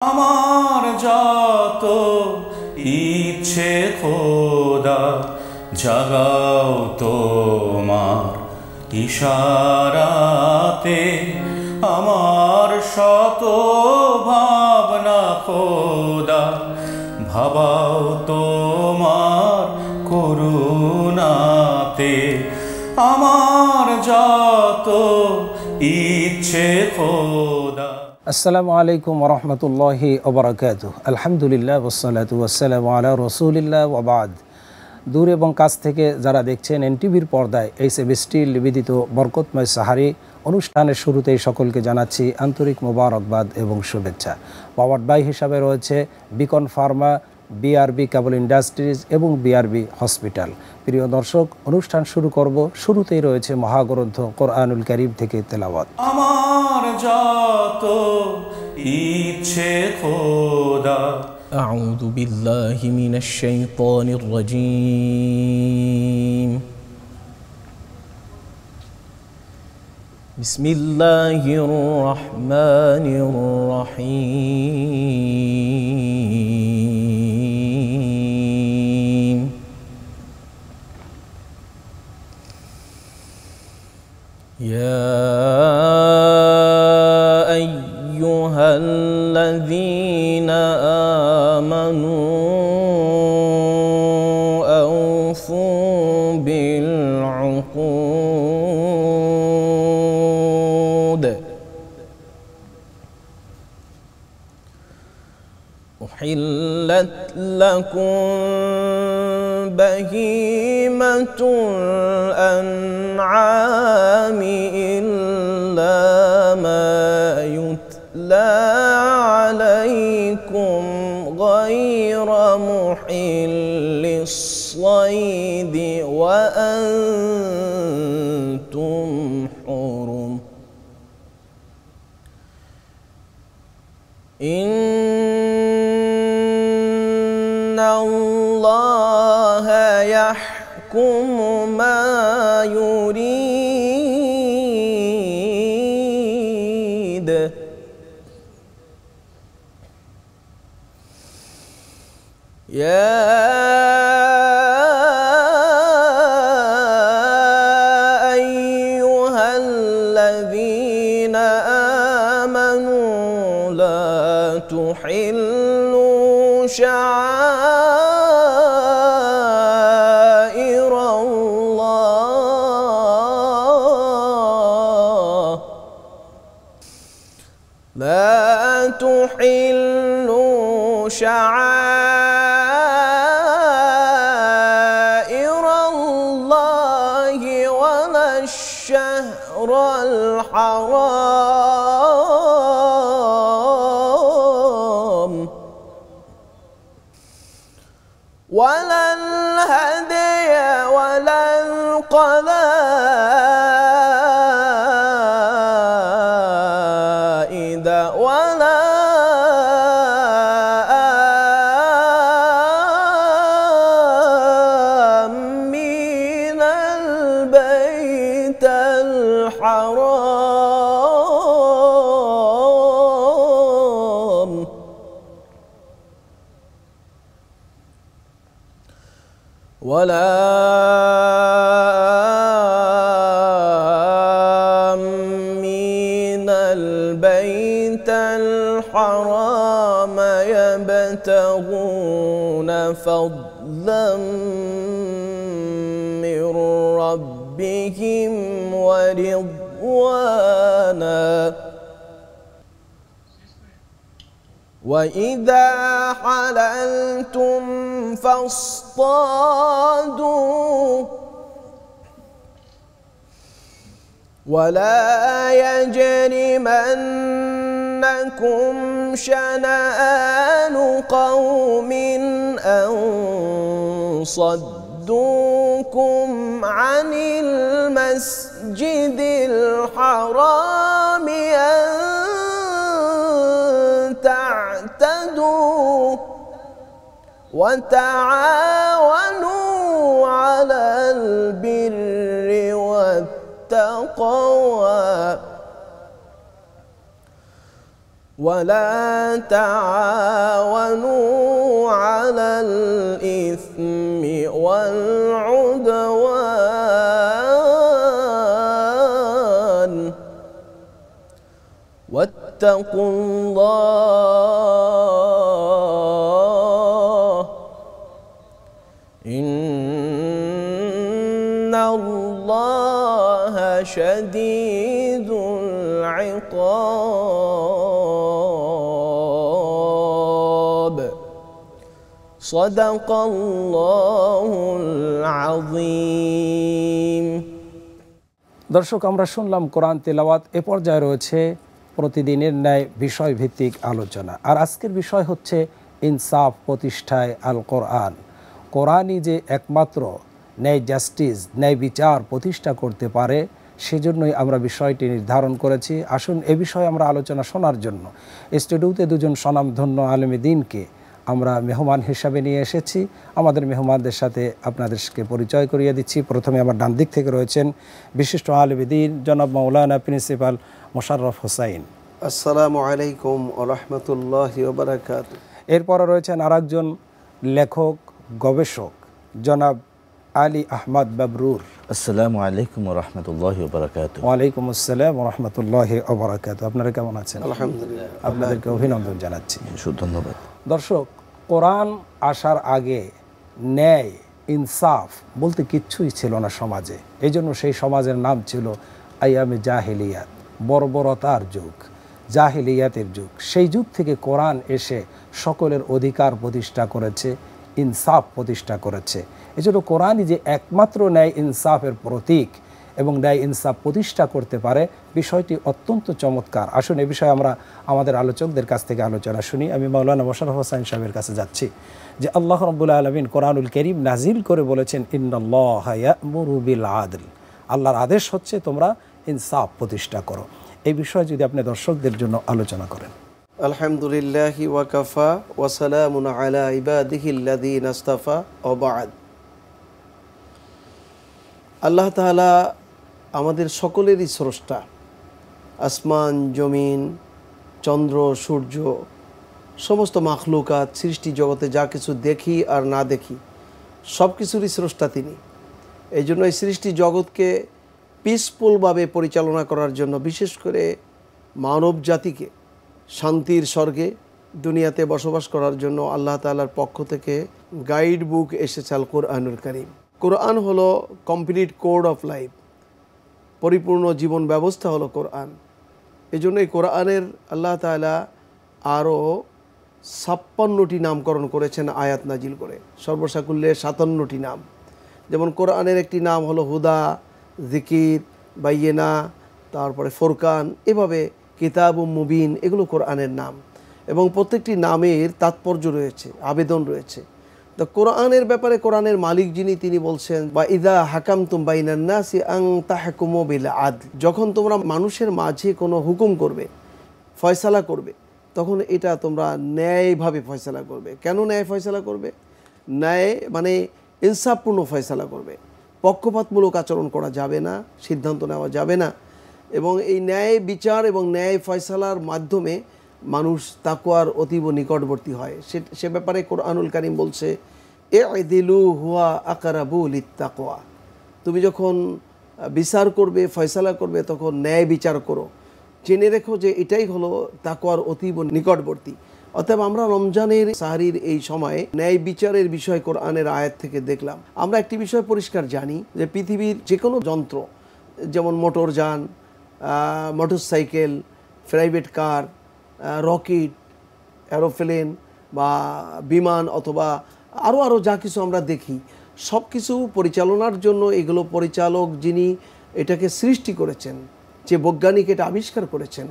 আমার যত ইচ্ছে খোদা জাগাও তোমার ইশারাতে, আমার শত ভাবনা খোদা ভাবাও তোমার করুণাতে। আমার যত ইচ্ছে খোদা। আসসালামু আলাইকুম ওরহমতুল্লাহি ওবরাকাতুহু। আলহামদুলিল্লাহ ওয়াসসালাতু ওয়াসসালামু আলা রাসূলিল্লাহ ওয়া বাদ। দূর এবং কাছ থেকে যারা দেখছেন এনটিভির পর্দায় এই সেবিস্টির নিবেদিত বরকতময় সাহারি অনুষ্ঠানের শুরুতেই সকলকে জানাচ্ছি আন্তরিক মোবারকবাদ এবং শুভেচ্ছা। পাওয়ার্ড বাই হিসাবে রয়েছে বিকন ফার্মা, বিআরবি কেবল ইন্ডাস্ট্রিজ এবং বিআরবি হসপিটাল। প্রিয় দর্শক, অনুষ্ঠান শুরু করব। শুরুতেই রয়েছে মহাগ্রন্থ কোরআনুল কারীম থেকে তেলাওয়াত। আমার যত ইচ্ছে খোদা। أعوذ بالله من الشيطان الرجيم. بسم الله الرحمن الرحيم. يا أيها الذين آمنوا أوفوا بالعقود أحلت لكم بهيمة الأنعام إلا ما يتلى عليكم غير محل الصيد وأنتم حرم. إن الله يحكم ما يريد. يا أيها الذين آمنوا لا تحلوا شعائر الله، لا تحلوا شعائر الله ولا الشهر الحرام ولا الهدي ولا القلائد ولا آمين البيت الحرام ولا آمين البيت الحرام يبتغون فضلا من ربهم ورضوانا. وإذا حللتم فاصطادوا ولا يجرمنكم شنآن قوم أن صدوكم عن المسجد الحرام أن تعتدوا وتعاونوا على البر والتقوى ولا تعاونوا على الإثم والعدوان واتقوا الله إن الله شديد العقاب صدق الله العظيم। দর্শক, আমরা শুনলাম কোরআন তেলাওয়াত। এ পর্যায়ে রয়েছে প্রতিদিনের ন্যায় বিষয়ভিত্তিক আলোচনা। আর আজকের বিষয় হচ্ছে ইনসাফ প্রতিষ্ঠায় আল কোরআন। কোরআনই যে একমাত্র ন্যায় জাস্টিস, ন্যায় বিচার প্রতিষ্ঠা করতে পারে, সেজন্যই আমরা বিষয়টি নির্ধারণ করেছি। আসুন এ বিষয়ে আমরা আলোচনা শোনার জন্য স্টুডিওতে দুজন স্বনামধন্য আলেমে দ্বীনকে আমরা মেহমান হিসাবে নিয়ে এসেছি। আমাদের মেহমানদের সাথে আপনাদেরকে পরিচয় করিয়ে দিচ্ছি। প্রথমে আমার ডান দিক থেকে রয়েছেন বিশিষ্ট আলেমে দ্বীন জনাব মাওলানা প্রিন্সিপাল মোশাররফ হোসাইন। আসসালামু আলাইকুম ওয়া রাহমাতুল্লাহি ওয়া বারাকাতুহু। এরপরে রয়েছেন আরেকজন লেখক গবেষক জনাব আলী আহমদ বাবরুর। আসসালামু আলাইকুম ওয়া রাহমাতুল্লাহি ওয়া বারাকাতুহু। ওয়ালাইকুম আসসালাম ওয়া রাহমাতুল্লাহি ওয়া বারাকাতুহু। আপনারা কেমন আছেন? আলহামদুলিল্লাহ। আপনাদেরকে অভিনন্দন জানাচ্ছি। ধন্যবাদ। দর্শক, কোরআন আসার আগে ন্যায় ইনসাফ বলতে কিচ্ছুই ছিল না সমাজে। এই জন্য সেই সমাজের নাম ছিল আইয়ামে জাহিলিয়াত, বর্বরতার যুগ, জাহিলিয়াতের যুগ। সেই যুগ থেকে কোরআন এসে সকলের অধিকার প্রতিষ্ঠা করেছে, ইনসাফ প্রতিষ্ঠা করেছে। এজন্য কোরআনই যে একমাত্র ন্যায় ইনসাফের প্রতীক এবং ন্যায় ইনসাফ প্রতিষ্ঠা করতে পারে, বিষয়টি অত্যন্ত চমৎকার। আসুন এ বিষয়ে আমরা আমাদের আলোচকদের কাছ থেকে আলোচনা শুনি। আমি মাওলানা মোশাররফ হোসাইন সাহেবের কাছে যাচ্ছি যে আল্লাহ রাব্বুল আলামিন কোরআনুল কারীম নাজিল করে বলেছেন, ইন্নাল্লাহা ইয়া'মুরু বিল আদল। আল্লাহর আদেশ হচ্ছে তোমরা ইনসাফ প্রতিষ্ঠা করো। এই বিষয়ে যদি আপনি দর্শকদের জন্য আলোচনা করেন। আলহামদুলিল্লাহি ওয়া কাফা ওয়া সালামুন আলা ইবাদিহিল্লাযীনা ইসতাফা ওয়া বা'দ। আল্লাহ তাআলা আমাদের সকলেরই স্রষ্টা। আসমান, জমিন, চন্দ্র, সূর্য, সমস্ত মাখলুকাত, সৃষ্টি জগতে যা কিছু দেখি আর না দেখি সব কিছুরই স্রষ্টা তিনি। এই জন্য এই সৃষ্টি জগৎকে পিসফুলভাবে পরিচালনা করার জন্য, বিশেষ করে মানব জাতিকে শান্তির স্বর্গে দুনিয়াতে বসবাস করার জন্য আল্লাহ তাআলার পক্ষ থেকে গাইড বুক এসেছে আল কোরআনুল কারীম। কোরআন হলো কমপ্লিট কোড অফ লাইফ, পরিপূর্ণ জীবন ব্যবস্থা হলো কোরআন। এই জন্য এই কোরআনের আল্লাহ তাআলা আরও 56টি নামকরণ করেছেন আয়াত নাজিল করে, সর্বসাকুল্যে 57টি নাম। যেমন কোরআনের একটি নাম হলো হুদা, জিকির, বাইয়িনা, তারপরে ফোরকান, এভাবে কিতাবুম মুবিন, এগুলো কোরআনের নাম। এবং প্রত্যেকটি নামের তাৎপর্য রয়েছে, আবেদন রয়েছে। তো কোরআনের ব্যাপারে কোরআনের মালিক যিনি, তিনি বলছেন, বা ইদা হাকামতুম বাইনান নাসি আন তাহকুমু বিল আদল। যখন তোমরা মানুষের মাঝে কোনো হুকুম করবে, ফয়সালা করবে, তখন এটা তোমরা ন্যায়ভাবে ফয়সালা করবে। কেন ন্যায় ফয়সালা করবে? ন্যায় মানে ইনসাফপূর্ণ ফয়সালা করবে। পক্ষপাতমূলক আচরণ করা যাবে না, সিদ্ধান্ত নেওয়া যাবে না। এবং এই ন্যায় বিচার এবং ন্যায় ফয়সালার মাধ্যমে মানুষ তাকওয়ার অতীব নিকটবর্তী হয়। সে ব্যাপারে কোরআনুল কারীম বলছে, ইদিলু হুয়া আকরাবু লিত্তাকওয়া। তুমি যখন বিচার করবে, ফয়সালা করবে, তখন ন্যায় বিচার করো। জেনে রেখো যে এটাই হলো তাকওয়ার অতীব নিকটবর্তী। অতএব আমরা রমজানের সাহরির এই সময়ে ন্যায় বিচারের বিষয় কোরআনের আয়াত থেকে দেখলাম। আমরা একটি বিষয় পরিষ্কার জানি যে পৃথিবীর যে কোনো যন্ত্র, যেমন মোটরযান, motorcycle, private car, rocket, aeroplane বা বিমান, অথবা আরও যা কিছু আমরা দেখি, সব কিছু পরিচালনার জন্য এগুলো পরিচালক যিনি এটাকে সৃষ্টি করেছেন, যে বৈজ্ঞানিক এটা আবিষ্কার করেছেন,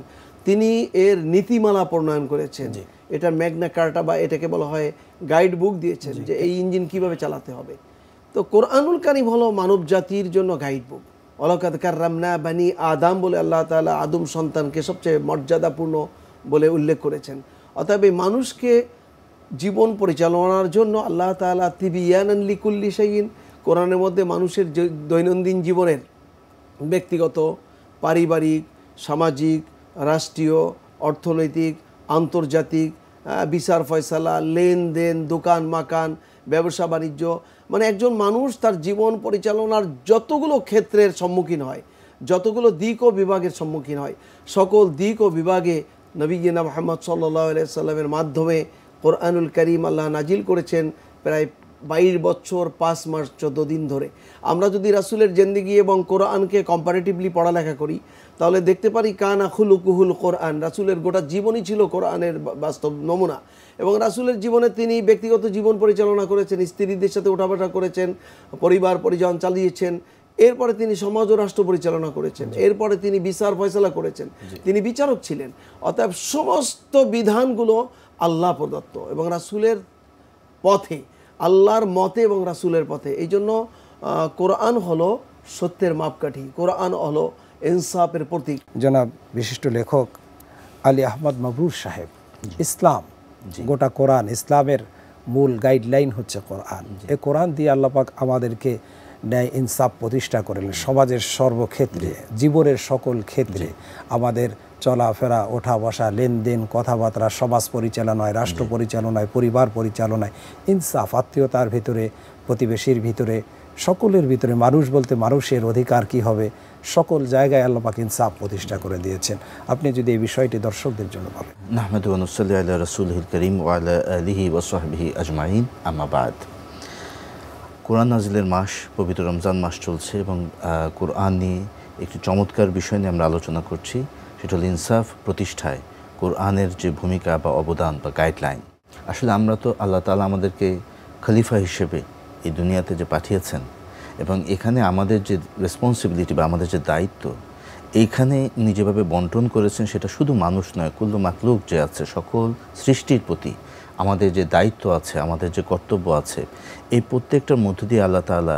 তিনি এর নীতিমালা প্রণয়ন করেছেন। এটা ম্যাগনা কার্টা বা এটাকে বলা হয় গাইড বুক দিয়েছেন যে এই ইঞ্জিন কিভাবে চালাতে হবে। তো কোরআনুল কারীম হলো মানব জাতির জন্য গাইড বুক। ওয়ালাকাদ কাররামনা বানি আদম বলে আল্লাহ তাআলা আদম সন্তানকে সবচেয়ে মর্যাদাপূর্ণ বলে উল্লেখ করেছেন। অতএব এই মানুষকে জীবন পরিচালনার জন্য আল্লাহ তাআলা তিবিয়ানান লিকুল্লি শাইইন, কোরআনের মধ্যে মানুষের দৈনন্দিন জীবনের ব্যক্তিগত, পারিবারিক, সামাজিক, রাষ্ট্রীয়, অর্থনৈতিক, আন্তর্জাতিক বিচার ফয়সালা, লেনদেন, দোকান মাকান, ব্যবসা বাণিজ্য, মানে একজন মানুষ তার জীবন পরিচালনার যতগুলো ক্ষেত্রের সম্মুখীন হয়, যতগুলো দিক ও বিভাগের সম্মুখীন হয়, সকল দিক ও বিভাগে নবীনা মুহাম্মদ সাল্লাল্লাহু আলাইহি সাল্লামের মাধ্যমে কোরআনুল কারীম আল্লাহ নাজিল করেছেন প্রায় 22 বছর 5 মাস 14 দিন ধরে। আমরা যদি রাসূলের জিন্দেগি এবং কোরআনকে কম্পারেটিভলি পড়ালেখা করি তাহলে দেখতে পারি কানা খুলুকুহুল কোরআন, রাসূলের গোটা জীবনই ছিল কোরআনের বাস্তব নমুনা। এবং রাসূলের জীবনে তিনি ব্যক্তিগত জীবন পরিচালনা করেছেন, স্ত্রীদের সাথে ওঠাবসা করেছেন, পরিবার পরিজন চালিয়েছেন, এরপরে তিনি সমাজ ও রাষ্ট্র পরিচালনা করেছেন, এরপরে তিনি বিচার ফয়সালা করেছেন, তিনি বিচারক ছিলেন। অতএব সমস্ত বিধানগুলো আল্লাহ প্রদত্ত এবং রাসূলের পথে, আল্লাহর মতে এবং রাসূলের পথে। এই জন্য কোরআন হলো সত্যের মাপকাঠি, কোরআন হলো ইনসাফের প্রতীক। জনাব বিশিষ্ট লেখক আলী আহমদ মাবরুর সাহেব, ইসলাম গোটা কোরআন, ইসলামের মূল গাইডলাইন হচ্ছে কোরআন। এই কোরআন দিয়ে আল্লাহ পাক আমাদেরকে ন্যায় ইনসাফ প্রতিষ্ঠা করলেন সমাজের সর্বক্ষেত্রে, জীবনের সকল ক্ষেত্রে, আমাদের চলাফেরা, ওঠা বসা, লেনদেন, কথাবার্তা, সমাজ পরিচালনায়, রাষ্ট্র পরিচালনায়, পরিবার পরিচালনায় ইনসাফ, আত্মীয়তার ভিতরে, প্রতিবেশীর ভিতরে, সকলের ভিতরে, মানুষ বলতে মানুষের অধিকার কি হবে, সকল জায়গায় আল্লাহ পাক ইনসাফ প্রতিষ্ঠা করে দিয়েছেন। আপনি যদি এই বিষয়টি দর্শকদের জন্য বলেন। নাহমাদু ওয়া নুসাল্লি আলা রাসূলিল কারীম ওয়া আলা আলিহি ওয়া সাহবিহি আজমাইন, আম্মা বাদ। কোরআন নাজিলের মাস, পবিত্র রমজান মাস চলছে এবং কোরআন নিয়ে একটি চমৎকার বিষয় নিয়ে আমরা আলোচনা করছি, সেটা হল ইনসাফ প্রতিষ্ঠায় কোরআনের যে ভূমিকা বা অবদান বা গাইডলাইন। আসলে আমরা তো আল্লাহ তাআলা আমাদেরকে খলিফা হিসেবে এই দুনিয়াতে যে পাঠিয়েছেন এবং এখানে আমাদের যে রেসপন্সিবিলিটি বা আমাদের যে দায়িত্ব, এইখানে উনি যেভাবে বন্টন করেছেন সেটা শুধু মানুষ নয়, কুল্লু মাখলুক যে আছে, সকল সৃষ্টির প্রতি আমাদের যে দায়িত্ব আছে, আমাদের যে কর্তব্য আছে, এই প্রত্যেকটার মধ্য দিয়ে আল্লাহ তাআলা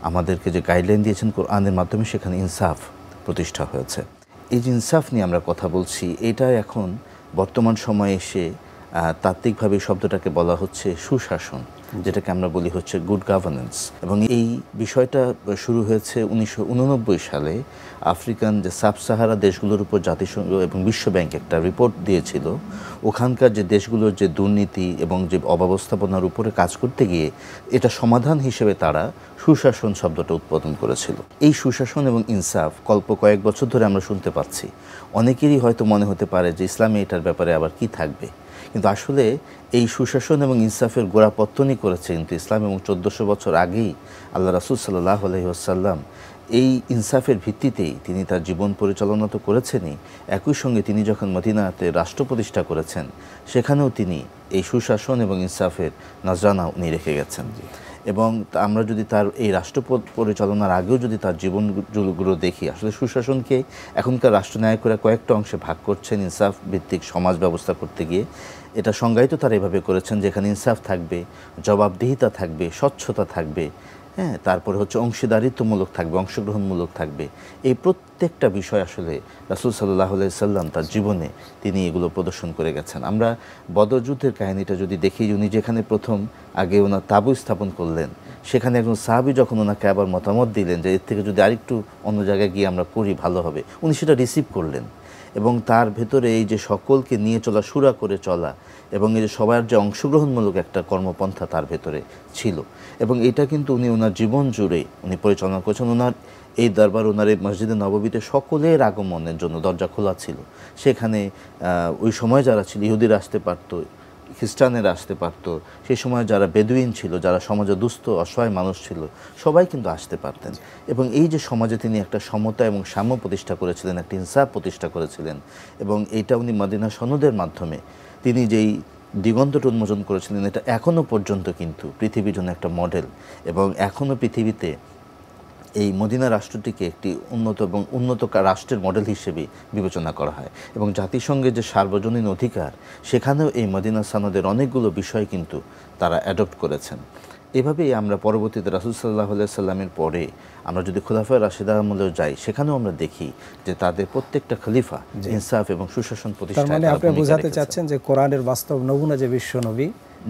আমাদেরকে যে গাইডলাইন দিয়েছেন কোরআনের মাধ্যমে, সেখানে ইনসাফ প্রতিষ্ঠা হয়েছে। এই যে ইনসাফ নিয়ে আমরা কথা বলছি, এটা এখন বর্তমান সময়ে এসে তাত্ত্বিকভাবে শব্দটাকে বলা হচ্ছে সুশাসন, যেটাকে আমরা বলি হচ্ছে গুড গভর্নেন্স। এবং এই বিষয়টা শুরু হয়েছে 1989 সালে। আফ্রিকান যে সাব সাহারা দেশগুলোর উপর জাতিসংঘ এবং বিশ্বব্যাংক একটা রিপোর্ট দিয়েছিল, ওখানকার যে দেশগুলোর যে দুর্নীতি এবং যে অব্যবস্থাপনার উপরে কাজ করতে গিয়ে এটা সমাধান হিসেবে তারা সুশাসন শব্দটা উৎপাদন করেছিল। এই সুশাসন এবং ইনসাফ কয়েক বছর ধরে আমরা শুনতে পাচ্ছি। অনেকেরই হয়তো মনে হতে পারে যে ইসলামে এটার ব্যাপারে আবার কি থাকবে, কিন্তু আসলে এই সুশাসন এবং ইনসাফের গোড়াপত্তনই করেছে কিন্তু ইসলাম। এবং 1400 বছর আগেই আল্লাহ রাসূল সাল্লাল্লাহু আলাইহি ওয়াসাল্লাম এই ইনসাফের ভিত্তিতেই তিনি তার জীবন পরিচালনা তো করেছেনই, একই সঙ্গে তিনি যখন মদিনাতে রাষ্ট্র প্রতিষ্ঠা করেছেন সেখানেও তিনি এই সুশাসন এবং ইনসাফের নজরানা উনি রেখে গেছেন। এবং আমরা যদি তার এই রাষ্ট্র পরিচালনার আগেও যদি তার জীবনগুলো দেখি, আসলে সুশাসনকে এখনকার রাষ্ট্রনায়করা কয়েকটা অংশে ভাগ করছেন ইনসাফ ভিত্তিক সমাজ ব্যবস্থা করতে গিয়ে। এটা সংজ্ঞায়িত তারা এভাবে করেছেন, যেখানে ইনসাফ থাকবে, জবাবদিহিতা থাকবে, স্বচ্ছতা থাকবে, হ্যাঁ, তারপরে হচ্ছে অংশীদারিত্বমূলক থাকবে, অংশগ্রহণমূলক থাকবে। এই প্রত্যেকটা বিষয় আসলে রাসূল সাল্লাল্লাহু আলাইহি সাল্লাম তার জীবনে তিনি এগুলো প্রদর্শন করে গেছেন। আমরা বদর যুদ্ধের কাহিনীটা যদি দেখি, উনি যেখানে প্রথম আগে ওনার তাঁবু স্থাপন করলেন, সেখানে একজন সাহাবী যখন ওনাকে আবার মতামত দিলেন যে এর থেকে যদি আরেকটু অন্য জায়গায় গিয়ে আমরা করি ভালো হবে, উনি সেটা রিসিভ করলেন। এবং তার ভেতরে এই যে সকলকে নিয়ে চলা, শুরা করে চলা এবং এই যে সবার যে অংশগ্রহণমূলক একটা কর্মপন্থা তার ভেতরে ছিল, এবং এটা কিন্তু উনি ওনার জীবন জুড়ে উনি পরিচালনা করেছেন। ওনার এই দরবার, ওনার এই মসজিদে নববীতে সকলের আগমনের জন্য দরজা খোলা ছিল। সেখানে ওই সময় যারা ছিল, ইহুদিরা আসতে পারতো, খ্রিস্টানেরা আসতে পারতো, সেই সময় যারা বেদুইন ছিল, যারা সমাজে দুস্থ অসহায় মানুষ ছিল, সবাই কিন্তু আসতে পারতেন। এবং এই যে সমাজে তিনি একটা সমতা এবং সাম্য প্রতিষ্ঠা করেছিলেন, একটা ইনসাফ প্রতিষ্ঠা করেছিলেন, এবং এইটা উনি মদিনা সনদের মাধ্যমে তিনি যেই দিগন্তটা উন্মোচন করেছিলেন, এটা এখনও পর্যন্ত কিন্তু পৃথিবীর জন্য একটা মডেল। এবং এখনও পৃথিবীতে এই মদিনা রাষ্ট্রটিকে একটি উন্নত রাষ্ট্রের মডেল হিসেবে বিবেচনা করা হয়। এবং জাতিসংঘের যে সার্বজনীন অধিকার, সেখানেও এই মদিনা সনদের অনেকগুলো বিষয় কিন্তু তারা অ্যাডপ্ট করেছেন। এভাবেই আমরা পরবর্তীতে রাসূল সাল্লাল্লাহু আলাইহি সাল্লামের পরে আমরা যদি খুলাফায়ে রাশিদা আমলেও যাই, সেখানেও আমরা দেখি যে তাদের প্রত্যেকটা খলিফা ইনসাফ এবং সুশাসন প্রতিষ্ঠায়। তার মানে আপনি বোঝাতে চাচ্ছেন যে কোরআনের বাস্তব নমুনা যে বিশ্বনবী,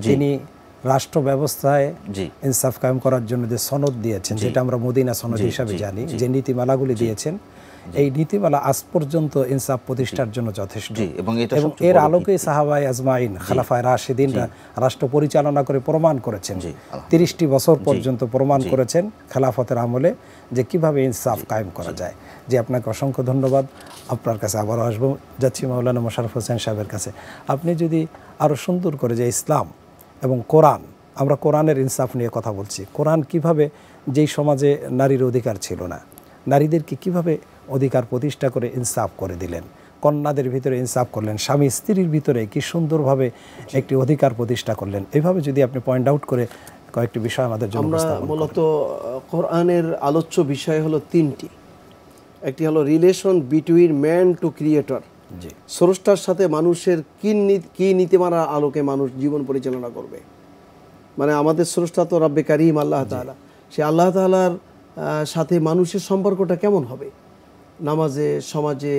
যিনি রাষ্ট্র ব্যবস্থায় ইনসাফ কায়েম করার জন্য যে সনদ দিয়েছেন, যেটা আমরা মদিনা সনদ হিসাবে জানি, যে নীতিমালাগুলি দিয়েছেন, এই নীতিমালা আজ পর্যন্ত ইনসাফ প্রতিষ্ঠার জন্য যথেষ্ট। এবং এর আলোকে সাহাবায়ে আজমাইন, খালাফায়ে রাশিদিনরা রাষ্ট্র পরিচালনা করে প্রমাণ করেছেন, 30টি বছর পর্যন্ত প্রমাণ করেছেন খেলাফতের আমলে যে কিভাবে ইনসাফ কায়েম করা যায়। যে আপনাকে অসংখ্য ধন্যবাদ। আপনার কাছে আবারও আসবো, যাচ্ছি মাওলানা মোশাররফ হোসেন সাহেবের কাছে। আপনি যদি আরও সুন্দর করে যে ইসলাম এবং কোরআন, আমরা কোরআনের ইনসাফ নিয়ে কথা বলছি, কোরআন কিভাবে যেই সমাজে নারীর অধিকার ছিল না, নারীদেরকে কিভাবে অধিকার প্রতিষ্ঠা করে ইনসাফ করে দিলেন, কন্যাদের ভিতরে ইনসাফ করলেন, স্বামী স্ত্রীর ভিতরে কি সুন্দরভাবে একটি অধিকার প্রতিষ্ঠা করলেন, এইভাবে যদি আপনি পয়েন্ট আউট করে কয়েকটি বিষয় আমাদের জন্য আমরা মূলত কোরআনের আলোচ্য বিষয় হলো তিনটি। একটি হলো relation between man to creator, স্রষ্টার সাথে মানুষের কি নীতিমালার আলোকে মানুষ জীবন পরিচালনা করবে। মানে আমাদের স্রষ্টা তো রব্বে কারিম আল্লাহ তাআলা, সে আল্লাহ তাআলার সাথে মানুষের সম্পর্কটা কেমন হবে, নামাজে, সমাজে,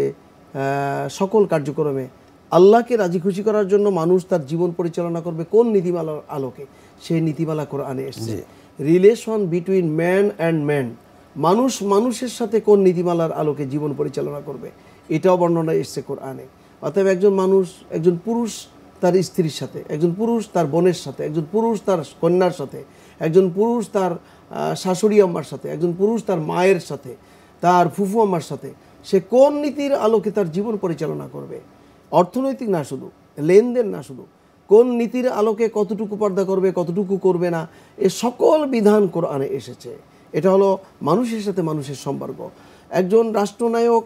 সকল কার্যক্রমে আল্লাহকে রাজি খুশি করার জন্য মানুষ তার জীবন পরিচালনা করবে কোন নীতিমালার আলোকে, সেই নীতিমালা কোরআনে এসেছে। Relation between man and man, মানুষ মানুষের সাথে কোন নীতিমালার আলোকে জীবন পরিচালনা করবে, এটাও বর্ণনা এসেছে কোরআনে। অতএব একজন মানুষ, একজন পুরুষ তার স্ত্রীর সাথে, একজন পুরুষ তার বোনের সাথে, একজন পুরুষ তার কন্যার সাথে, একজন পুরুষ তার শাশুড়ি আম্মার সাথে, একজন পুরুষ তার মায়ের সাথে, তার ফুফু আম্মার সাথে, সে কোন নীতির আলোকে তার জীবন পরিচালনা করবে, অর্থনৈতিক না শুধু, লেনদেন না শুধু, কোন নীতির আলোকে কতটুকু পর্দা করবে, কতটুকু করবে না, এ সকল বিধান কোরআনে এসেছে। এটা হলো মানুষের সাথে মানুষের সম্পর্ক। একজন রাষ্ট্রনায়ক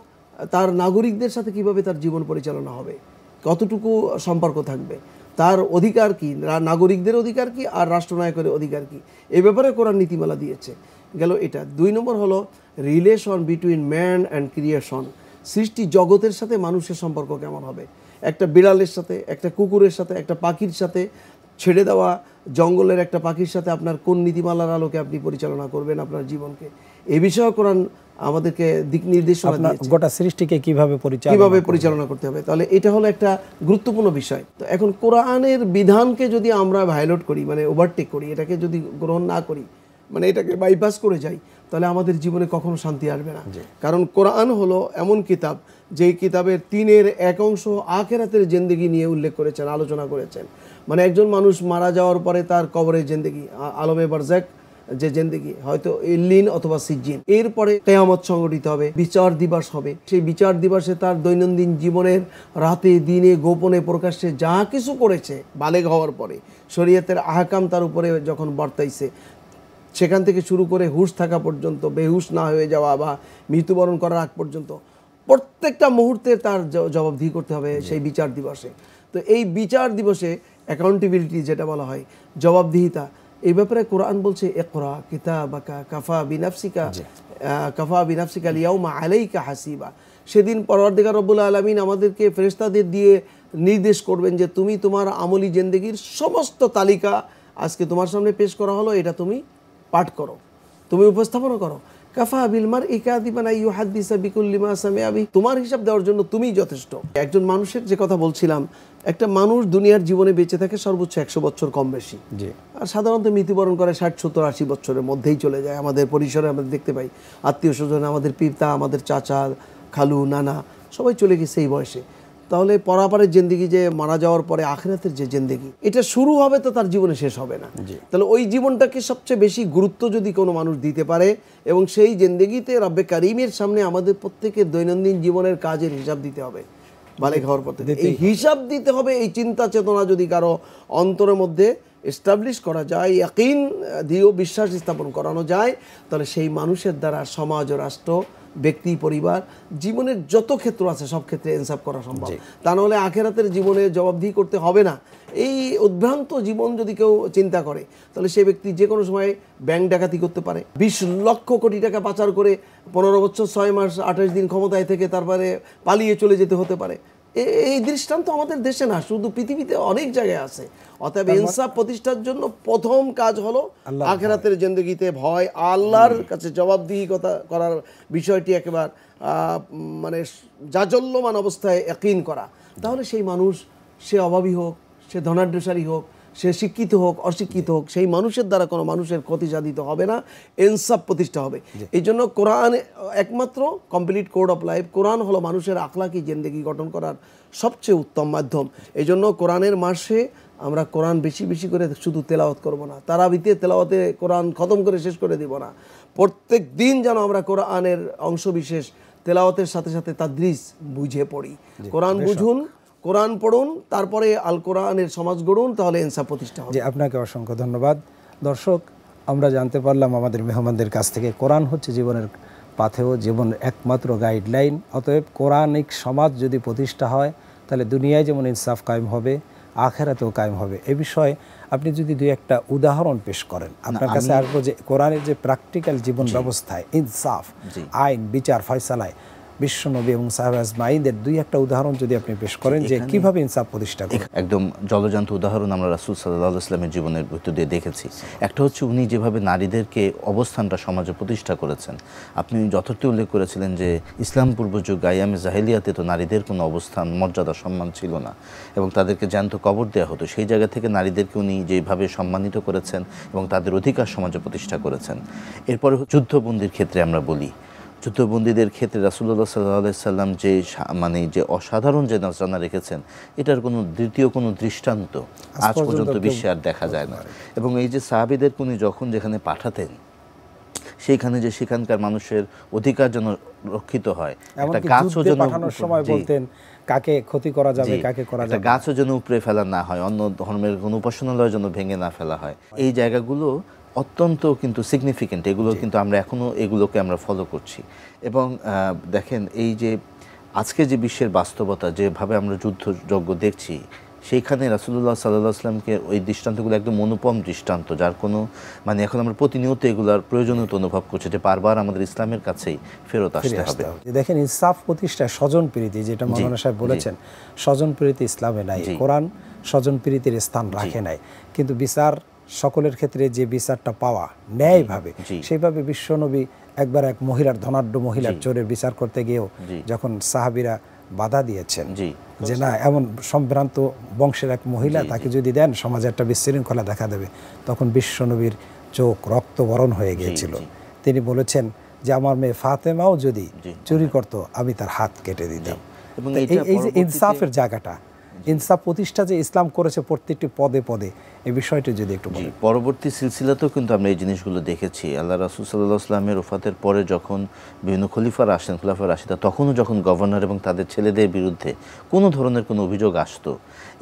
তার নাগরিকদের সাথে কিভাবে তার জীবন পরিচালনা হবে, কতটুকু সম্পর্ক থাকবে, তার অধিকার কি, নাগরিকদের অধিকার কি আর রাষ্ট্রনায়কের অধিকার কি, এই ব্যাপারে কোরআন নীতিমালা দিয়েছে। গেল এটা। 2 নম্বর হলো relation between man and creation, সৃষ্টি জগতের সাথে মানুষের সম্পর্ক কেমন হবে। একটা বিড়ালের সাথে, একটা কুকুরের সাথে, একটা পাখির সাথে, ছেড়ে দেওয়া জঙ্গলের একটা পাখির সাথে আপনার কোন নীতিমালার আলোকে আপনি পরিচালনা করবেন আপনার জীবনকে, এই বিষয়ে কোরআন আমাদেরকে দিক নির্দেশনা দিয়েছে, গোটা সৃষ্টিকে কিভাবে পরিচালনা করতে হবে। তাহলে এটা হলো একটা গুরুত্বপূর্ণ বিষয়। তো এখন কোরআনের বিধানকে যদি আমরা ভায়োলেট করি, মানে ওভারটেক করি, এটাকে যদি গ্রহণ না করি, মানে এটাকে বাইপাস করে যাই, তাহলে আমাদের জীবনে কখনো শান্তি আসবে না। কারণ কোরআন হলো এমন কিতাব, যেই কিতাবের 3-এর 1 অংশ আখিরাতের জিন্দেগি নিয়ে উল্লেখ করেছেন, আলোচনা করেছেন। মানে একজন মানুষ মারা যাওয়ার পরে তার কবরের জিন্দেগি, আলমে বারজাক যে জিন্দেগি, হয়তো ইল্লিন অথবা সিজ্জিন, এরপরে কিয়ামত সংগঠিত হবে, বিচার দিবস হবে। সেই বিচার দিবসে তার দৈনন্দিন জীবনের রাতে দিনে গোপনে প্রকাশ্যে যা কিছু করেছে, বালেগ হওয়ার পরে শরীয়তের আহকাম তার উপরে যখন বর্তাইছে, সেখান থেকে শুরু করে হুঁশ থাকা পর্যন্ত, বেহুশ না হয়ে যাওয়া বা মৃত্যুবরণ করার আগ পর্যন্ত প্রত্যেকটা মুহূর্তে তার জবাবদিহি করতে হবে সেই বিচার দিবসে। তো এই বিচার দিবসে অ্যাকাউন্টেবিলিটি যেটা বলা হয়, জবাবদিহিতা, এই ব্যাপারে কোরআন বলছে ইকরা কিতাবাকা কাফা বিনাফসিকা আল-ইয়াওমা আলাইকা হাসিবা। সেদিন পরওয়ারদিগার রব্বুল আলামিন আমাদেরকে ফেরেশতাদের দিয়ে নির্দেশ করবেন যে তুমি তোমার আমলি জিন্দেগির সমস্ত তালিকা আজকে তোমার সামনে পেশ করা হলো, এটা তুমি পাঠ করো, তুমি উপস্থাপনা করো। কাফা বিল মারই কাযিবান আইয়ুহাদ্দিসা বিকুল্লি মা সামিআ বিহি, তোমার হিসাব দেওয়ার জন্য তুমিই যথেষ্ট। একজন মানুষের যে কথা বলছিলাম, একটা মানুষ দুনিয়ার জীবনে বেঁচে থাকে সর্বোচ্চ 100 বছর কম বেশি, আর সাধারণত মৃত্যুবরণ করে 60, 70, 80 বছরের মধ্যেই চলে যায়। আমাদের পরিসরে আমরা দেখতে পাই আত্মীয় স্বজন, আমাদের পিতা, আমাদের চাচা, খালু, নানা সবাই চলে গেছে এই বয়সে। তাহলে পরাপারের জিন্দেগি, যে মারা যাওয়ার পরে আখিরাতের যে জিন্দেগি, এটা শুরু হবে তো তার জীবনে শেষ হবে না। তাহলে ওই জীবনটাকে সবচেয়ে বেশি গুরুত্ব যদি কোনো মানুষ দিতে পারে, এবং সেই জিন্দেগিতে রব্বে কারিমের সামনে আমাদের প্রত্যেকের দৈনন্দিন জীবনের কাজের হিসাব দিতে হবে, বালেগ হওয়ার পর থেকে এই হিসাব দিতে হবে, এই চিন্তা চেতনা যদি কারো অন্তরের মধ্যে এস্টাবলিশ করা যায়, ইয়াকিন দৃঢ় বিশ্বাস স্থাপন করানো যায়, তাহলে সেই মানুষের দ্বারা সমাজ ও রাষ্ট্র, ব্যক্তি, পরিবার, জীবনের যত ক্ষেত্র আছে সব ক্ষেত্রে ইনসাফ করা সম্ভব। তা নাহলে আখিরাতের জীবনে জবাবদিহি করতে হবে না। এই উদ্ভ্রান্ত জীবন যদি কেউ চিন্তা করে, তাহলে সেই ব্যক্তি যে কোনো সময় ব্যাংক ডাকাতি করতে পারে, 20 লক্ষ কোটি টাকা পাচার করে 15 বছর 6 মাস 28 দিন ক্ষমতায় থেকে তারপরে পালিয়ে চলে যেতে হতে পারে। এই দৃষ্টান্ত আমাদের দেশে না, শুধু পৃথিবীতে অনেক জায়গায় আছে। অতএব ইনসাফ প্রতিষ্ঠার জন্য প্রথম কাজ হলো আখিরাতের জিন্দেগিতে ভয়, আল্লাহর কাছে জবাবদিহি করার বিষয়টি একেবারে মানে জাজল্যমান অবস্থায় ইয়াকিন করা। তাহলে সেই মানুষ, সে অভাবী হোক, সে ধনাঢ্যশালী হোক, সে শিক্ষিত হোক অশিক্ষিত হোক, সেই মানুষের দ্বারা কোনো মানুষের ক্ষতি সাধিত হবে না, ইনসাফ প্রতিষ্ঠা হবে। এই জন্য কোরআন একমাত্র কমপ্লিট কোড অফ লাইফ। কোরআন হলো মানুষের আখলাকি জিন্দেগি গঠন করার সবচেয়ে উত্তম মাধ্যম। এই জন্য কোরআনের মাসে আমরা কোরআন বেশি বেশি করে শুধু তেলাওয়াত করব না, তারাবিতে তেলাওয়াতে কোরআন খতম করে শেষ করে দিব না, প্রত্যেক দিন যেন আমরা কোরআনের অংশ বিশেষ তেলাওয়াতের সাথে সাথে তাদরিস বুঝে পড়ি। কোরআন বুঝুন, কোরআন পড়ুন, তারপরে আল কোরআনের সমাজ গড়ুন, তাহলে ইনসাফ প্রতিষ্ঠা হবে। জি, আপনাকে অসংখ্য ধন্যবাদ। দর্শক, আমরা জানতে পারলাম আমাদের মেহমানদের কাছ থেকে কোরআন হচ্ছে জীবনের পাথেয়, জীবনের একমাত্র গাইডলাইন। অতএব কোরআনিক সমাজ যদি প্রতিষ্ঠা হয় তাহলে দুনিয়ায় যেমন ইনসাফ কায়েম হবে, আখেরাতেও কায়েম হবে। এ বিষয়ে আপনি যদি দুই একটা উদাহরণ পেশ করেন, আপনার কাছে আসবো যে কোরআনের যে প্র্যাকটিক্যাল জীবন ব্যবস্থায় ইনসাফ, আইন, বিচার, ফয়সালায় বিশ্বনবী এবং সাহাবা আজমাইনদের দুই একটা উদাহরণ যদি আপনি পেশ করেন যে কিভাবে ইনসাফ প্রতিষ্ঠা করেন। একদম জলজান্ত উদাহরণ আমরা রাসূল সাল্লাল্লাহু আলাইহি ওয়াসাল্লামের জীবনের ভিতর দিয়ে দেখেছি। একটা হচ্ছে উনি যেভাবে নারীদেরকে অবস্থানটা সমাজে প্রতিষ্ঠা করেছেন। আপনি যথার্থ উল্লেখ করেছিলেন যে ইসলাম পূর্ব যুগ আইয়ামে জাহেলিয়াতে তো নারীদের কোনো অবস্থান, মর্যাদা, সম্মান ছিল না এবং তাদেরকে জ্যান্ত কবর দেওয়া হতো। সেই জায়গা থেকে নারীদেরকে উনি যেভাবে সম্মানিত করেছেন এবং তাদের অধিকার সমাজে প্রতিষ্ঠা করেছেন। এরপরে যুদ্ধবন্দির ক্ষেত্রে আমরা বলি, যুদ্ধবন্দীদের ক্ষেত্রে রাসূলুল্লাহ সাল্লাল্লাহু আলাইহি সাল্লাম যে যে অসাধারণ যে নজরানা রেখেছেন, এটার কোনো দ্বিতীয় কোনো দৃষ্টান্ত আজ পর্যন্ত বিশ্বে আর দেখা যায় না। এবং এই যে সাহাবীদেরকে উনি যখন যেখানে পাঠাতেন, সেইখানে যে সেখানকার মানুষের অধিকার যেন রক্ষিত হয়, একটা গাছও যেন পাঠানোর সময় বলতেন কাকে ক্ষতি করা যাবে, কাকে করা যাবে, গাছও যেন উপড়ে ফেলা না হয়, অন্য ধর্মের কোনো উপাসনালয় যেন ভেঙে না ফেলা হয়। এই জায়গাগুলো অত্যন্ত কিন্তু সিগনিফিকেন্ট। এগুলো কিন্তু আমরা এখনও এগুলোকে আমরা ফলো করছি। এবং দেখেন, এই যে আজকে যে বিশ্বের বাস্তবতা, যেভাবে আমরা যুদ্ধযজ্ঞ দেখছি, সেইখানে রাসূলুল্লাহ সাল্লাল্লাহু আলাইহি ওয়াসাল্লামকে ওই দৃষ্টান্তগুলো একদম অনুপম দৃষ্টান্ত, যার কোনো এখন আমরা প্রতিনিয়ত এগুলোর প্রয়োজনীয়তা অনুভব করছি যে বারবার আমাদের ইসলামের কাছেই ফেরত আসতে হবে। দেখেন, ইনসাফ প্রতিষ্ঠায় স্বজন প্রীতি, যেটা মাওলানা সাহেব বলেছেন, স্বজন প্রীতি ইসলামে নাই, কোরআন স্বজন প্রীতির স্থান রাখে নাই। কিন্তু বিচার সকলের ক্ষেত্রে যে বিচারটা পাওয়া ন্যায়ভাবে, সেইভাবে বিশ্বনবী একবার এক মহিলার, ধনাঢ্য মহিলার চোরের বিচার করতে গিয়েও যখন সাহাবীরা বাধা দিয়েছেন যে না, এমন সম্ভ্রান্ত বংশের এক মহিলা, তাকে যদি দেন সমাজে একটা বিশৃঙ্খলা দেখা দেবে, তখন বিশ্বনবীর চোখ রক্তবরণ হয়ে গিয়েছিল। তিনি বলেছেন যে আমার মেয়ে ফাতেমাও যদি চুরি করত, আমি তার হাত কেটে দিতাম। এবং এই যে ইনসাফের জায়গাটা, ইনসাফ প্রতিষ্ঠা যে ইসলাম করেছে প্রত্যেকটি পদে পদে, এই বিষয়টি যদি একটু বলি। পরবর্তী সিলসিলাতেও কিন্তু আমরা এই জিনিসগুলো দেখেছি। আল্লাহ রাসূল সাল্লাল্লাহু আলাইহি ওয়াসাল্লামের ওফাতের পরে যখন বিভিন্ন খলিফারা আসেন, খোলাফায়ে রাশিদা, তখনও যখন গভর্নর এবং তাদের ছেলেদের বিরুদ্ধে কোনো ধরনের কোনো অভিযোগ আসতো,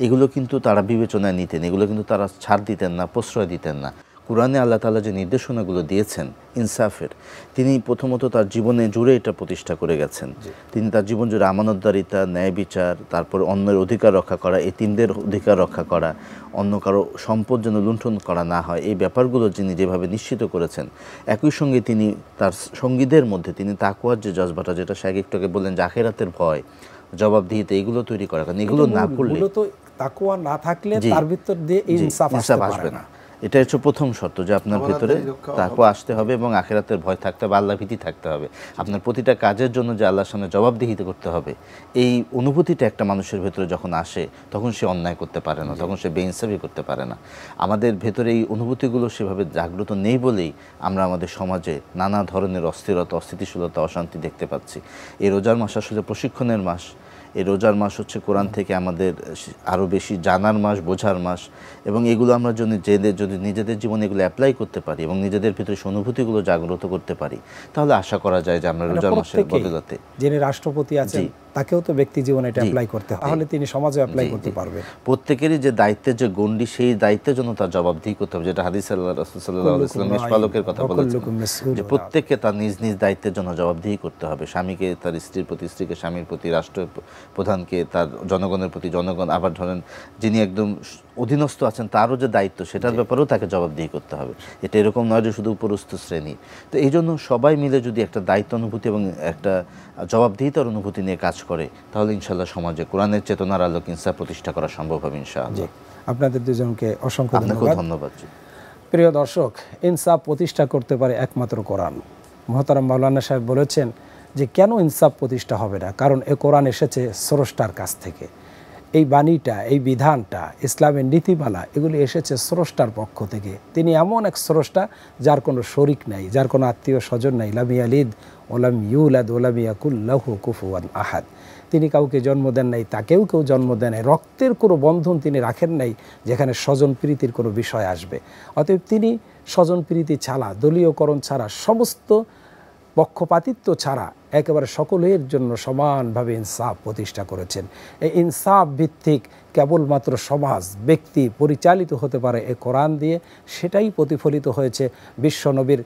এগুলো কিন্তু তারা বিবেচনায় নিতেন, এগুলো কিন্তু তারা ছাড় দিতেন না, প্রশ্রয় দিতেন না। কোরআনে আল্লাহ তাআলা যে নির্দেশনাগুলো দিয়েছেন ইনসাফের, তিনি প্রথমত তার জীবনে জুড়ে এটা প্রতিষ্ঠা করে গেছেন। তিনি তার জীবন জুড়ে আমানতদারিতা, ন্যায় বিচার, তারপর অন্যের অধিকার রক্ষা করা, এতিমদের অধিকার রক্ষা করা, অন্য কারো সম্পদ যেন লুণ্ঠন করা না হয়, এই ব্যাপারগুলো যিনি যেভাবে নিশ্চিত করেছেন, একই সঙ্গে তিনি তার সঙ্গীদের মধ্যে তিনি তাকওয়ার যে জজবাটা, যেটা শাহেখ একটু আগে বললেন যে আখিরাতের ভয়, জবাবদিহিতে, এগুলো তৈরি করা। কারণ এগুলো না করলে, তাকওয়া না থাকলে তার ভিতর দিয়ে ইনসাফ আসবে না। এটা হচ্ছে প্রথম শর্ত, যে আপনার ভেতরে তাকওয়া আসতে হবে এবং আখিরাতের ভয় থাকতে হবে, আল্লাহ ভীতি থাকতে হবে। আপনার প্রতিটা কাজের জন্য যে আল্লাহর সামনে জবাবদিহিতে করতে হবে, এই অনুভূতিটা একটা মানুষের ভেতরে যখন আসে, তখন সে অন্যায় করতে পারে না, তখন সে বেইনসাফি করতে পারে না। আমাদের ভেতরে এই অনুভূতিগুলো সেভাবে জাগ্রত নেই বলেই আমরা আমাদের সমাজে নানা ধরনের অস্থিরতা, অস্থিতিশীলতা, অশান্তি দেখতে পাচ্ছি। এই রোজার মাস আসলে প্রশিক্ষণের মাস। এই রোজার মাস হচ্ছে কোরআন থেকে আমাদের আরও বেশি জানার মাস, বোঝার মাস। এবং এগুলো আমরা যদি নিজেদের জীবনে এগুলো অ্যাপ্লাই করতে পারি এবং নিজেদের ভিতরে অনুভূতিগুলো জাগ্রত করতে পারি, তাহলে আশা করা যায় যে আমরা রোজার মাসের বদলাতে, যিনি রাষ্ট্রপতি আছেন তাকেও তো ব্যক্তি জীবনে এটা অ্যাপ্লাই করতে হবে, তাহলে তিনি সমাজে অ্যাপ্লাই করতে পারবে। প্রত্যেকেরই যে দায়িত্বের যে গণ্ডি, সেই দায়িত্বের জন্য তার জবাবদিহি করতে হবে, যেটা হাদিসে আল্লাহ রাসূল সাল্লাল্লাহু আলাইহি ওয়াসাল্লাম নিষ্পালকের কথা বলেছেন, যে প্রত্যেককে তার নিজ নিজ দায়িত্বের জন্য জবাবদিহি করতে হবে। স্বামীকে তার স্ত্রীর প্রতি, স্ত্রীকে স্বামীর প্রতি, রাষ্ট্র প্রধানকে তার জনগণের প্রতি, জনগণ আবার ধরেন যিনি একদম অধীনস্থ আছেন তারও যে দায়িত্ব, সেটার ব্যাপারেও তাকে জবাবদিহি করতে হবে। এটা এরকম নয় যে শুধু উপরস্থ শ্রেণী। তো এই জন্য সবাই মিলে যদি একটা দায়িত্ব অনুভূতি এবং একটা জবাবদিহিতার অনুভূতি নিয়ে কাজ করে, তাহলে ইনশাআল্লাহ সমাজে কোরআনের চেতনার আলোকে ইনসাফ প্রতিষ্ঠা করা সম্ভব হবে ইনশাআল্লাহ। আপনাদের দুজনকে অসংখ্য ধন্যবাদ। প্রিয় দর্শক, ইনসাফ প্রতিষ্ঠা করতে পারে একমাত্র কোরআন। মুহতারাম মাওলানা সাহেব বলেছেন যে কেন ইনসাফ প্রতিষ্ঠা হবে না, কারণ এ কোরআন এসেছে স্রষ্টার কাছ থেকে। এই বাণীটা, এই বিধানটা, ইসলামের নীতিমালা এগুলি এসেছে স্রষ্টার পক্ষ থেকে। তিনি এমন এক স্রষ্টা যার কোনো শরিক নাই, যার কোনো আত্মীয় স্বজন নাই। লাম ইয়ালিদ ওলাম ইউলাদ ওলাম ইয়াকুল লাহু কুফুয়ান আহাদ। তিনি কাউকে জন্ম দেন নাই, তাকেও কেউ জন্ম দেন নাই। রক্তের কোনো বন্ধন তিনি রাখেন নাই যেখানে স্বজন প্রীতির কোনো বিষয় আসবে। অতএব তিনি স্বজন প্রীতি ছাড়া, দলীয়করণ ছাড়া, সমস্ত পক্ষপাতিত্ব ছাড়া একেবারে সকলের জন্য সমানভাবে ইনসাফ প্রতিষ্ঠা করেছেন। এই ইনসাফ ভিত্তিক কেবলমাত্র সমাজ, ব্যক্তি পরিচালিত হতে পারে এই কোরআন দিয়ে। সেটাই প্রতিফলিত হয়েছে বিশ্বনবীর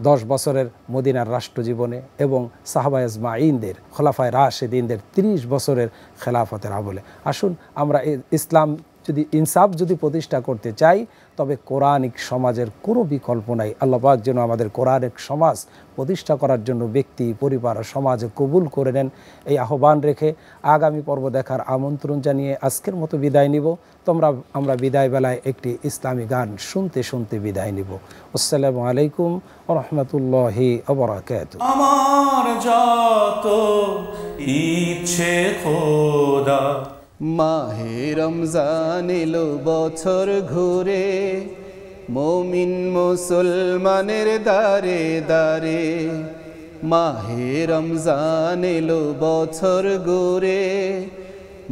10 বছরের মদিনার রাষ্ট্রজীবনে এবং সাহাবায়ে আজমাইনদের, খোলাফায়ে রাশেদিনদের 30 বছরের খেলাফতের আমলে। আসুন আমরা ইসলাম যদি ইনসাফ যদি প্রতিষ্ঠা করতে চাই, তবে কোরআনিক সমাজের কোনো বিকল্প নাই। আল্লাহ পাক যেন আমাদের কোরআনিক সমাজ প্রতিষ্ঠা করার জন্য ব্যক্তি, পরিবার, সমাজে কবুল করে নেন, এই আহ্বান রেখে আগামী পর্ব দেখার আমন্ত্রণ জানিয়ে আজকের মতো বিদায় নিব। আমরা বিদায় বেলায় একটি ইসলামী গান শুনতে শুনতে বিদায় নিব। আসসালামু আলাইকুম ওয়া রাহমাতুল্লাহি ওয়া বারাকাতুহু। আমার যত ইচ্ছে খোদা, মাহে রমজান এলো বছর ঘুরে, মুমিন মুসলমানের দারে দারে। মাহে রমজান এলো বছর ঘুরে,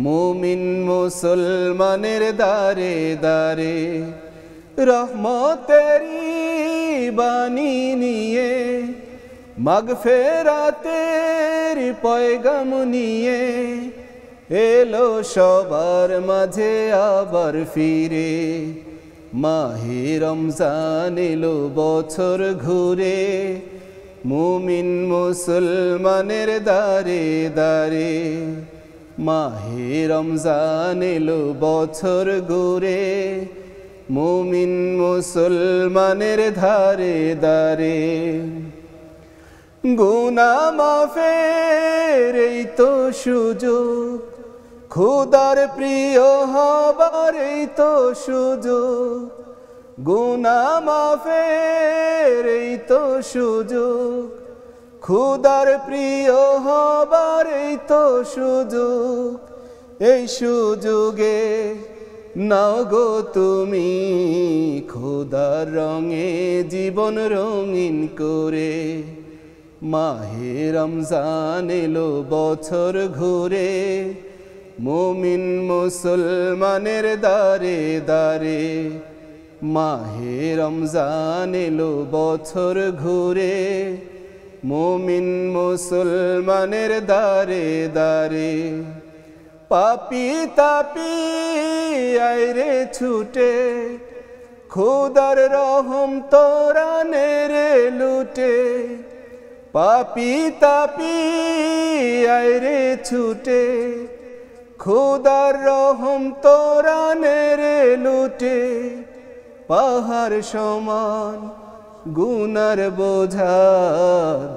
মুমিন মুসলমানের দারে দারে। রহমতেরি বাণী নিয়ে, মাগফিরাতের পয়গাম নিয়ে, এলো সবার মাঝে আবার ফিরে। মাহে রমজান এলো বছর ঘুরে, মুমিন মুসলমানের দারে দারে। মাহে রমজান এলো বছর ঘুরে, মুমিন মুসলমানের ধারে দারে। গুনাহ মাফের এই তো সুযোগ, খোদার প্রিয় হবার এই তো সুযোগ। গুনাহ মাফের এই তো সুযোগ, খোদার প্রিয় হবার এই তো সুযোগ। এই সুযোগে নাও গো তুমি, খোদার রঙে জীবন রঙিন করে। মাহে রমজান এলো বছর ঘুরে, মুমিন মুসলমানের দারে দারে। মাহে রমজান এলো বছর ঘুরে, মুমিন মুসলমানের দারে দারে। পাপি তাপি আইরে ছুটে, খোদার রহম তোরা নেরে লুটে। পাপি তাপি আইরে ছুটে, খোদার রহম তোরা নেরে লুটে। পাহাড় সমান গুনার বোঝা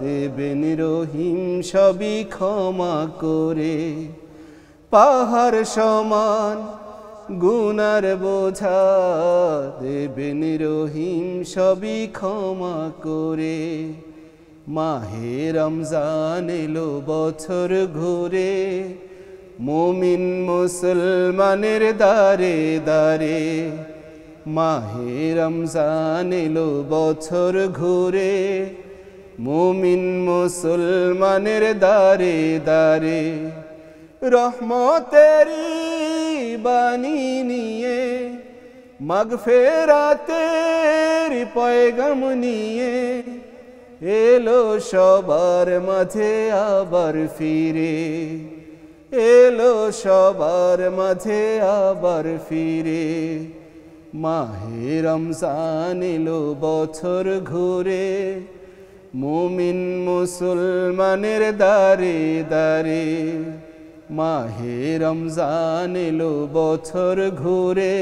দেবেন রহিম সবই ক্ষমা করে। পাহাড় সমান গুনার বোঝা দেবেন রহিম সবই ক্ষমা করে। মাহে রমজান এলো বছর ঘুরে, মুমিন মুসলমানের দারে দারে। মাহে রমজান এলো বছর ঘুরে, মুমিন মুসলমানের দারে দারে। রহমতেরি বাণী নিয়ে, মাগফিরাতের পয়গাম নিয়ে, এলো সবার মাঝে আবার ফিরে। এলো সবার মাঝে আবার ফিরে। মাহে রমজান এলো বছর ঘুরে, মুমিন মুসলমানের দারে দারে। মাহে রমজান এলো বছর ঘুরে,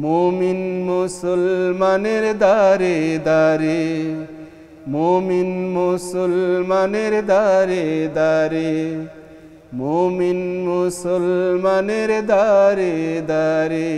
মুমিন মুসলমানের দারে দারে। মুমিন মুসলমানের দারে দারে। মুমিন মুসলমানের দারে দারে।